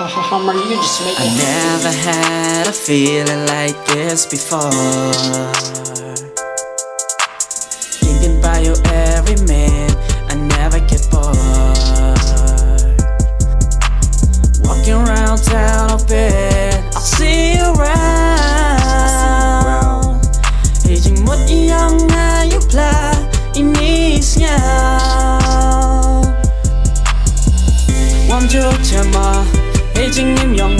You just make I it. never had a feeling like this before. Thinking about you every minute, I never get bored. Walking around town a bit, I'll see you around. Aging một yang you play in this nhau. One joke chama. Aging im yong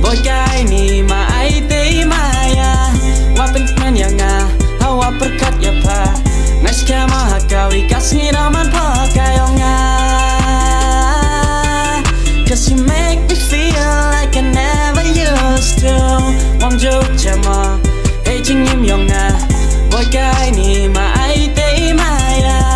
boy guy ni ma ai te maya wa pen man yang hawa perkat ya pa nice kama hakawi kasih raman pa kayong cause you make me feel like I never used to wang joke chama aging im yong boy guy ni ma ai te maya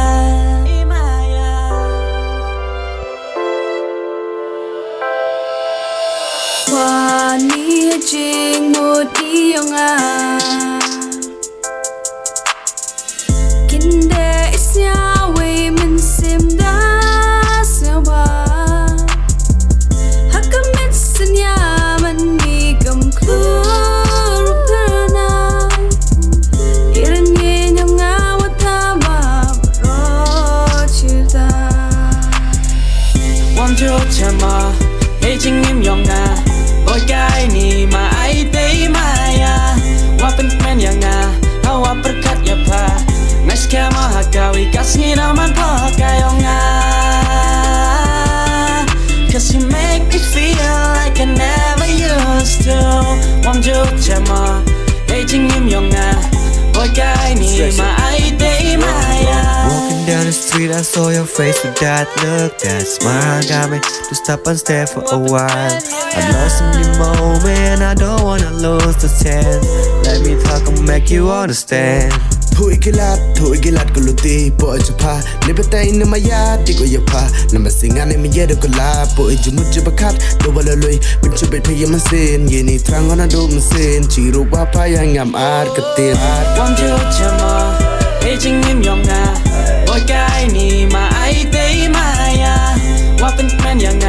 Wani jing một đi ông Kinde isnya we min sim da sewa Hakam mit senya man mi gam klur perna Iran ye nyanga watama ro childa One joke chama aging im yong boy guy ni ma ai te maya wa pen man yang hawa perkat ya pa nice kama hakawi kasih raman pa kayong cause you make me feel like I never used to wang joke chama aging im yong boy guy ni ma ai te maya. Walking down the street, I saw your face with that look, that smile got me to stop and stare for a while. I'm lost in the moment, I don't wanna lose the chance. Let me talk and make you understand. Thôi cái lát của lụt đi bỏ cho pa nếu bắt tay nằm maya đi của yêu pa nằm mà sinh anh em mình được cái lá bỏ cho một chút bạc đồ bao lời bên chỗ bên phía mình xin ye ni thang ngon đồ mình xin chỉ rú qua pa yang ngam ar cái tiền One joke chama aging im yong boy guy ni ma ai te maya wa pen man yang